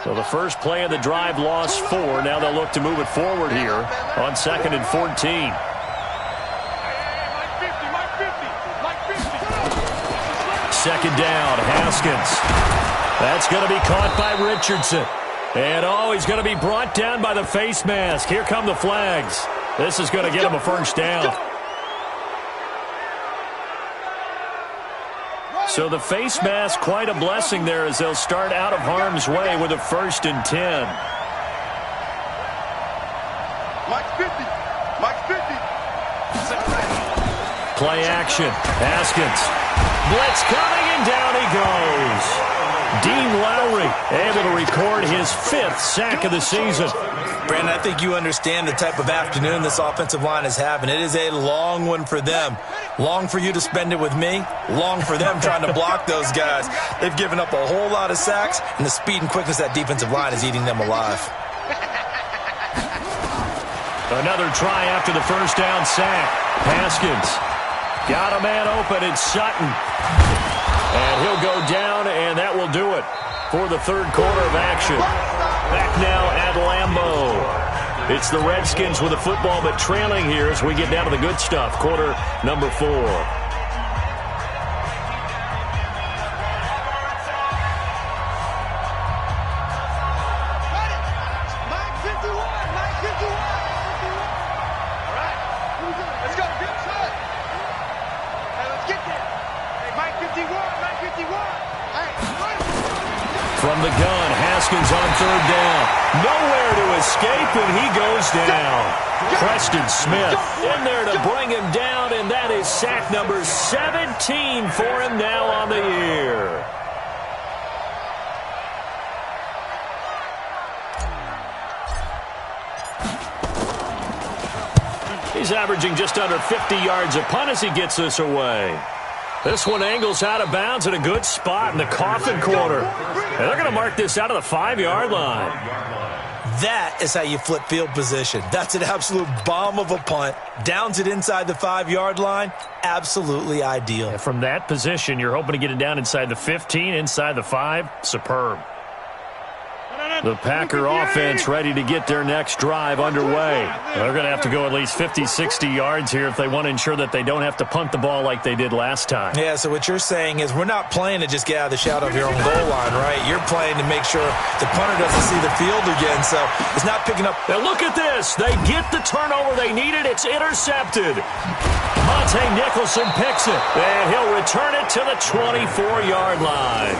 Speaker 2: So the first play of the drive lost 4. Now they'll look to move it forward here on 2nd and 14. Second down, Haskins. That's going to be caught by Richardson. And he's going to be brought down by the face mask. Here come the flags. This is going to get him a first down. So the face mask, quite a blessing there as they'll start out of harm's way with a 1st and 10.
Speaker 5: Mike 50. Mike 50.
Speaker 2: Play action. Haskins. Blitz coming, and down he goes. Dean Lowry able to record his 5th sack of the season.
Speaker 3: Brandon, I think you understand the type of afternoon this offensive line is having. It is a long one for them. Long for you to spend it with me. Long for them trying to block those guys. They've given up a whole lot of sacks, and the speed and quickness of that defensive line is eating them alive.
Speaker 2: Another try after the first down sack. Haskins got a man open. It's Sutton. And he'll go down, and that will do it for the 3rd quarter of action. Back now at Lambeau. It's the Redskins with the football, but trailing here as we get down to the good stuff. Quarter number 4. From the gun, Haskins on 3rd down. Nowhere to escape, and he goes down. Preston Smith in there to bring him down, and that is sack number 17 for him now on the year. He's averaging just under 50 yards a punt as he gets this away. This one angles out of bounds at a good spot in the coffin corner. And they're going to mark this out of the 5-yard line.
Speaker 3: That is how you flip field position. That's an absolute bomb of a punt. Downs it inside the 5-yard line. Absolutely ideal.
Speaker 2: And from that position, you're hoping to get it down inside the 15, inside the 5. Superb. The Packer offense ready to get their next drive underway. They're going to have to go at least 50, 60 yards here if they want to ensure that they don't have to punt the ball like they did last time.
Speaker 3: Yeah, so what you're saying is we're not playing to just get out of the shadow of your own goal line, right? You're playing to make sure the punter doesn't see the field again, so it's not picking up.
Speaker 2: Now look at this. They get the turnover they needed. It's intercepted. Monte Nicholson picks it, and he'll return it to the 24-yard line.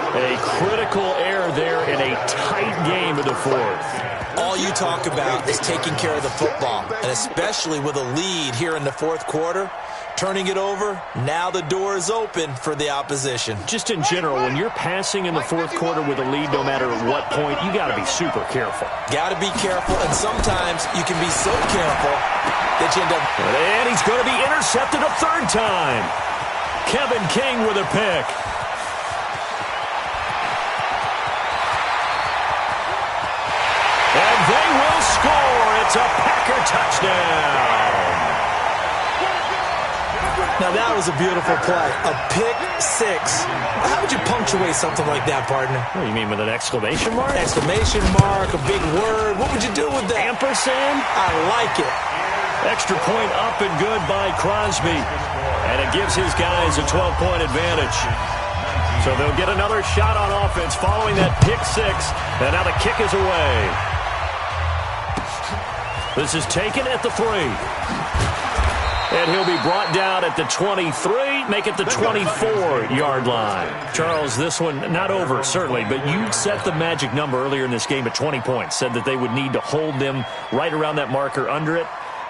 Speaker 2: A critical error there in a tight game of the 4th.
Speaker 3: All you talk about is taking care of the football, and especially with a lead here in the 4th quarter, turning it over, now the door is open for the opposition.
Speaker 2: Just in general, when you're passing in the 4th quarter with a lead, no matter at what point, you got to be super careful.
Speaker 3: Got to be careful, and sometimes you can be so careful that you end up...
Speaker 2: And he's going to be intercepted a 3rd time. Kevin King with a pick. And they will score. It's a Packer touchdown.
Speaker 3: Now, that was a beautiful play. A pick six. How would you punctuate something like that, partner?
Speaker 2: What do you mean, with an exclamation mark?
Speaker 3: Exclamation mark, a big word. What would you do with that?
Speaker 2: Ampersand?
Speaker 3: I like it.
Speaker 2: Extra point up and good by Crosby. And it gives his guys a 12-point advantage. So they'll get another shot on offense following that pick six. And now the kick is away. This is taken at the 3. And he'll be brought down at the 23, make it the 24-yard line. Charles, this one not over, certainly, but you set the magic number earlier in this game at 20 points, said that they would need to hold them right around that marker under it.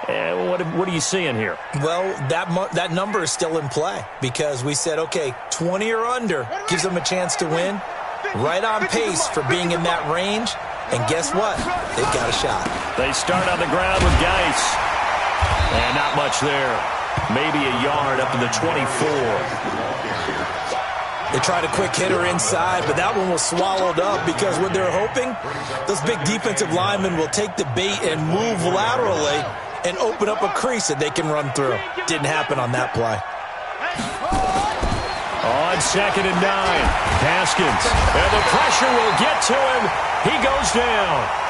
Speaker 2: What are you seeing here?
Speaker 3: Well, that number is still in play because we said, okay, 20 or under gives them a chance to win. Right on pace for being in that range. And guess what? They've got a shot. They
Speaker 2: start on the ground with Geis. And not much there. Maybe a yard up to the 24.
Speaker 3: They tried a quick hitter inside, but that one was swallowed up because what they're hoping, those big defensive linemen will take the bait and move laterally and open up a crease that they can run through. Didn't happen on that play.
Speaker 2: On 2nd and 9, Haskins. And the pressure will get to him. He goes down.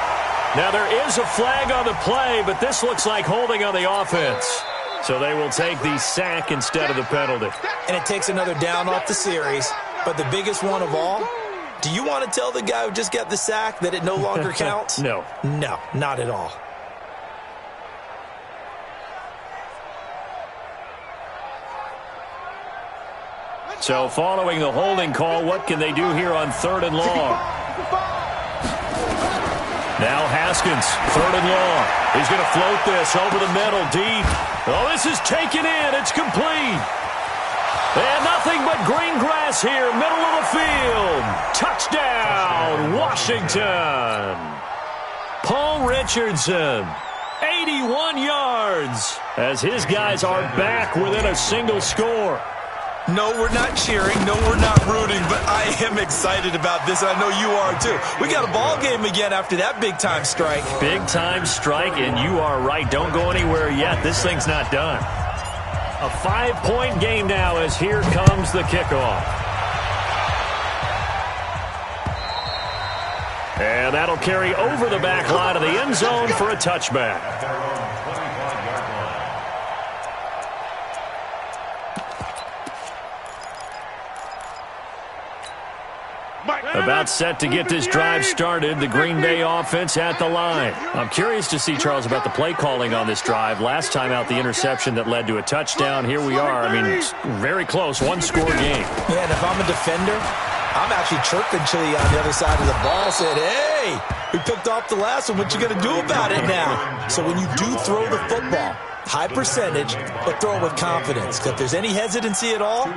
Speaker 2: Now, there is a flag on the play, but this looks like holding on the offense. So they will take the sack instead of the penalty.
Speaker 3: And it takes another down off the series. But the biggest one of all, do you want to tell the guy who just got the sack that it no longer counts?
Speaker 2: No.
Speaker 3: No, not at all.
Speaker 2: So following the holding call, what can they do here on 3rd and long? Now Haskins, 3rd and long. He's going to float this over the middle, deep. Oh, this is taken in. It's complete. And nothing but green grass here, middle of the field. Touchdown, Washington. Paul Richardson, 81 yards, as his guys are back within a single score.
Speaker 3: No, we're not cheering. No, we're not rooting, but I am excited about this, and I know you are too. We got a ball game again after that big-time strike.
Speaker 2: Big-time strike, and you are right. Don't go anywhere yet. This thing's not done. A 5-point game now as here comes the kickoff. And that'll carry over the back line of the end zone for a touchback. About set to get this drive started, the Green Bay offense at the line. I'm curious to see, Charles, about the play calling on this drive. Last time out, the interception that led to a touchdown. Here we are. I mean, it's very close, one-score game.
Speaker 3: Yeah, and if I'm a defender, I'm actually chirping to you on the other side of the ball, said, hey, we picked off the last one. What you going to do about it now? So when you do throw the football, high percentage, but throw it with confidence. Because if there's any hesitancy at all,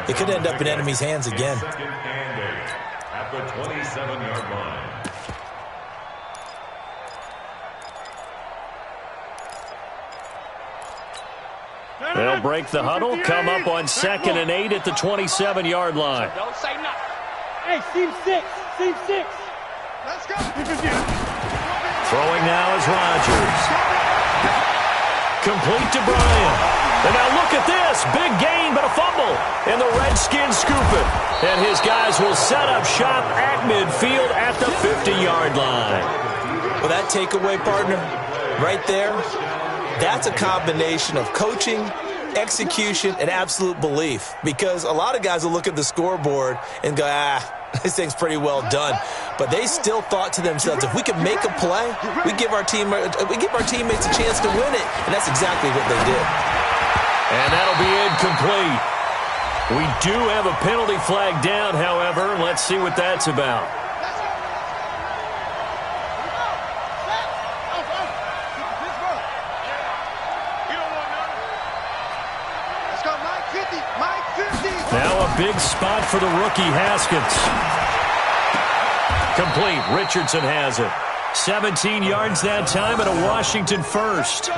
Speaker 3: it could end up in enemy's hands again.
Speaker 4: The 27-yard line.
Speaker 2: They'll break the huddle, come up on 2nd and 8 at the 27-yard line.
Speaker 5: Don't say nothing. Hey, seam 6. Let's go.
Speaker 2: Throwing now is Rodgers. Complete to Bryant. And now look at this. Big gain, but a fumble. And the Redskins scoop it. And his guys will set up shop at midfield at the 50-yard line.
Speaker 3: Well, that takeaway, partner, right there, that's a combination of coaching, execution, and absolute belief. Because a lot of guys will look at the scoreboard and go, this thing's pretty well done. But they still thought to themselves, if we can make a play, we give our teammates a chance to win it. And that's exactly what they did.
Speaker 2: And that'll be incomplete. We do have a penalty flag down, however. Let's see what that's about. Now a big spot for the rookie Haskins. Complete. Richardson has it. 17 yards that time and a Washington first.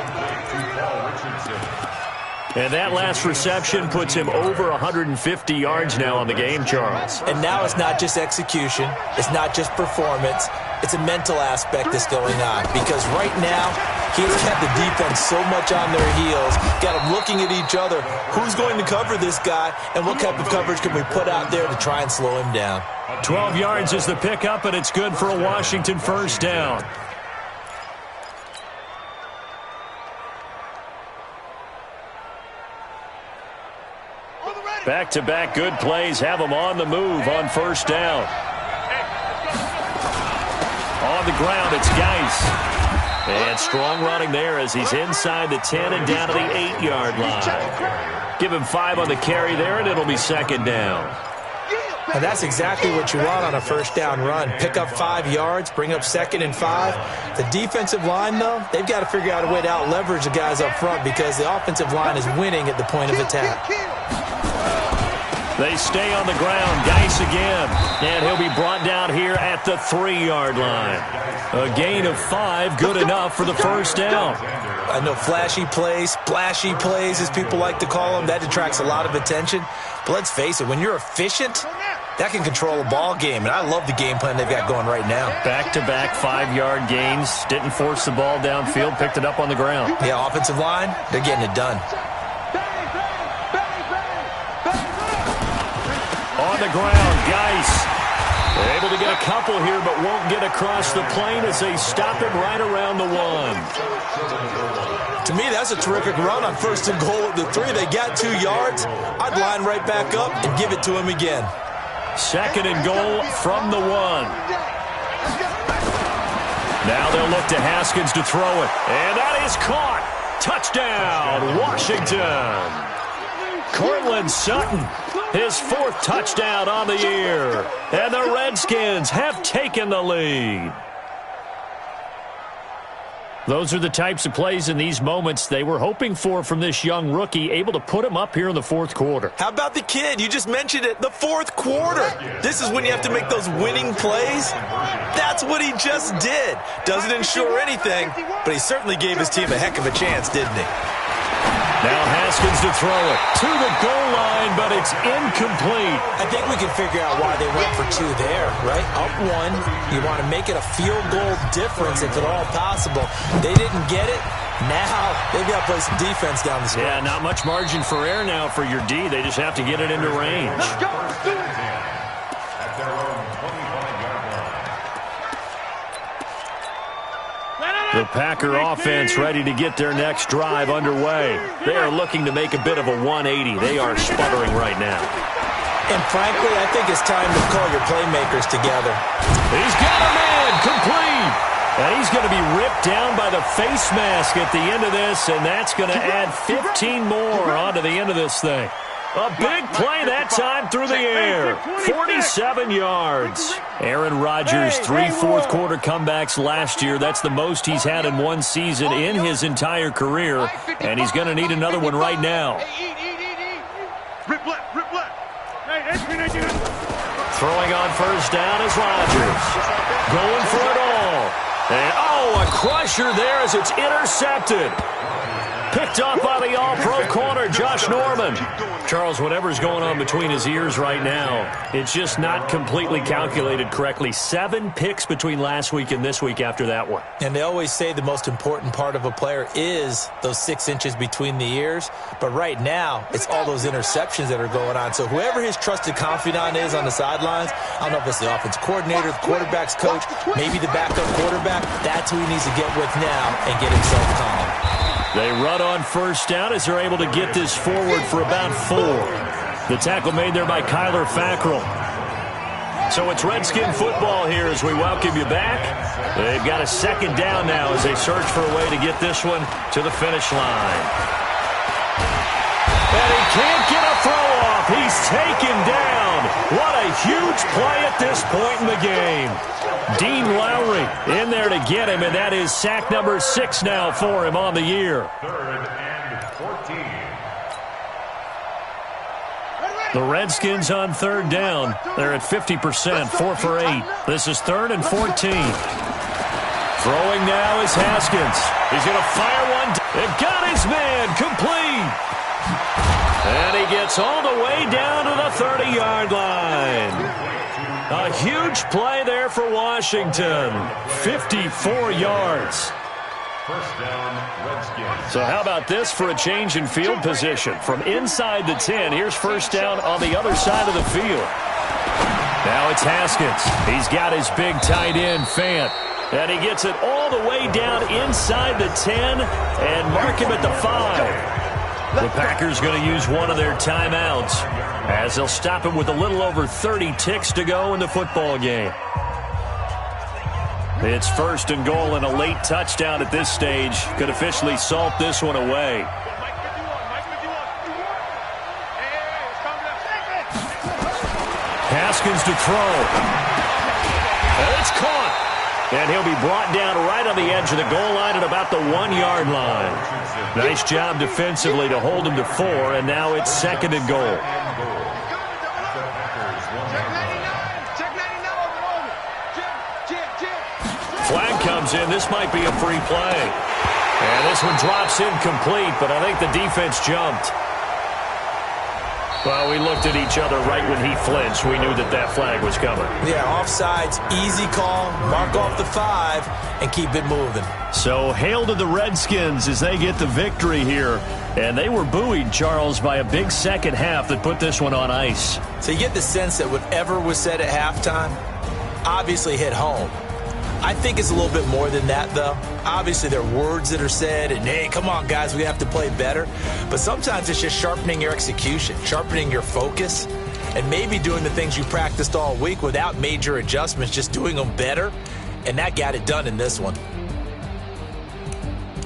Speaker 2: And that last reception puts him over 150 yards now on the game, Charles.
Speaker 3: And now it's not just execution. It's not just performance. It's a mental aspect that's going on. Because right now, he's got the defense so much on their heels, got them looking at each other. Who's going to cover this guy, and what type of coverage can we put out there to try and slow him down?
Speaker 2: 12 yards is the pickup, and it's good for a Washington first down. Back-to-back good plays have him on the move on first down. On the ground, it's Geis. And strong running there as he's inside the 10 and down to the 8-yard line. Give him 5 on the carry there, and it'll be second down.
Speaker 3: And that's exactly what you want on a first down run. Pick up 5 yards, bring up 2nd and 5. The defensive line, though, they've got to figure out a way to out-leverage the guys up front because the offensive line is winning at the point of attack.
Speaker 2: They stay on the ground. Geis again. And he'll be brought down here at the 3-yard line. A gain of 5, good enough for the first down.
Speaker 3: I know flashy plays, splashy plays, as people like to call them, that detracts a lot of attention. But let's face it, when you're efficient, that can control a ball game. And I love the game plan they've got going right now.
Speaker 2: Back-to-back 5-yard gains. Didn't force the ball downfield. Picked it up on the ground.
Speaker 3: Yeah, offensive line, they're getting it done.
Speaker 2: On the ground, Geis. Able to get a couple here, but won't get across the plane as they stop him right around the 1.
Speaker 3: To me, that's a terrific run on 1st and goal at the 3. They got 2 yards. I'd line right back up and give it to him again.
Speaker 2: 2nd and goal from the 1. Now they'll look to Haskins to throw it. And that is caught. Touchdown, Washington. Cortland Sutton, his 4th touchdown on the year. And the Redskins have taken the lead. Those are the types of plays in these moments they were hoping for from this young rookie, able to put him up here in the 4th quarter.
Speaker 3: How about the kid? You just mentioned it, the 4th quarter. This is when you have to make those winning plays. That's what he just did. Doesn't ensure anything, but he certainly gave his team a heck of a chance, didn't he?
Speaker 2: Now Haskins to throw it to the goal line, but it's incomplete.
Speaker 3: I think we can figure out why they went for 2 there, right? Up 1, you want to make it a field goal difference if at all possible. They didn't get it. Now they've got to play some defense down the stretch.
Speaker 2: Yeah, not much margin for error now for your D. They just have to get it into range.
Speaker 4: At their own 25-yard line.
Speaker 2: The Packer offense ready to get their next drive underway. They are looking to make a bit of a 180. They are sputtering right now.
Speaker 3: And frankly, I think it's time to call your playmakers together.
Speaker 2: He's got a man complete. And he's going to be ripped down by the face mask at the end of this, and that's going to add 15 more onto the end of this thing. A big play that time through the air. 47 yards. Aaron Rodgers, 3 fourth-quarter comebacks last year. That's the most he's had in one season in his entire career, and he's going to need another one right now.
Speaker 5: Rip left, rip left.
Speaker 2: Throwing on first down is Rodgers. Going for it all. And, a crusher there as it's intercepted. Picked up by the all-pro corner, Josh Norman. Charles, whatever's going on between his ears right now, it's just not completely calculated correctly. 7 picks between last week and this week after that one.
Speaker 3: And they always say the most important part of a player is those 6 inches between the ears. But right now, it's all those interceptions that are going on. So whoever his trusted confidant is on the sidelines, I don't know if it's the offense coordinator, the quarterback's coach, maybe the backup quarterback, that's who he needs to get with now and get himself calm.
Speaker 2: They run on first down as they're able to get this forward for about 4. The tackle made there by Kyler Fackrell. So it's Redskin football here as we welcome you back. They've got a second down now as they search for a way to get this one to the finish line. And he can't get a throw off. He's taken down. What a huge play at this point in the game. Dean Lowry in there to get him, and that is sack number 6 now for him on the year.
Speaker 4: 3rd and 14.
Speaker 2: The Redskins on 3rd down. They're at 50%, 4 for 8. This is 3rd and 14. Throwing now is Haskins. He's going to fire one. They've got his man complete. he gets all the way down to the 30-yard line. A huge play there for Washington. 54 yards.
Speaker 4: First down, Redskins.
Speaker 2: So how about this for a change in field position? From inside the 10, here's first down on the other side of the field. Now it's Haskins. He's got his big tight end, Fant. And he gets it all the way down inside the 10 and mark him at the 5. The Packers going to use one of their timeouts as they'll stop him with a little over 30 ticks to go in the football game. It's first and goal, and a late touchdown at this stage could officially salt this one away. Haskins to throw. And it's caught. And he'll be brought down right on the edge of the goal line at about the 1-yard line. Nice job defensively to hold him to 4, and now it's second and goal. Flag comes in. This might be a free play. And this one drops incomplete, but I think the defense jumped. Well, we looked at each other right when he flinched. We knew that that flag was coming.
Speaker 3: Yeah, offsides, easy call, mark off the 5, and keep it moving.
Speaker 2: So hail to the Redskins as they get the victory here. And they were buoyed, Charles, by a big second half that put this one on ice.
Speaker 3: So you get the sense that whatever was said at halftime obviously hit home. I think it's a little bit more than that, though. Obviously, there are words that are said, and, hey, come on, guys, we have to play better. But sometimes it's just sharpening your execution, sharpening your focus, and maybe doing the things you practiced all week without major adjustments, just doing them better, and that got it done in this one.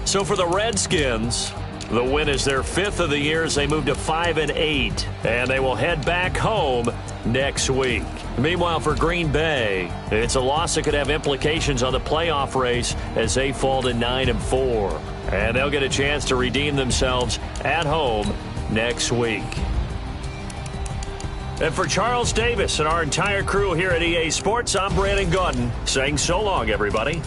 Speaker 2: So for the Redskins, the win is their 5th of the year as they move to 5-8, and they will head back home next week. Meanwhile, for Green Bay, it's a loss that could have implications on the playoff race as they fall to 9-4. And they'll get a chance to redeem themselves at home next week. And for Charles Davis and our entire crew here at EA Sports, I'm Brandon Gaudin saying so long, everybody.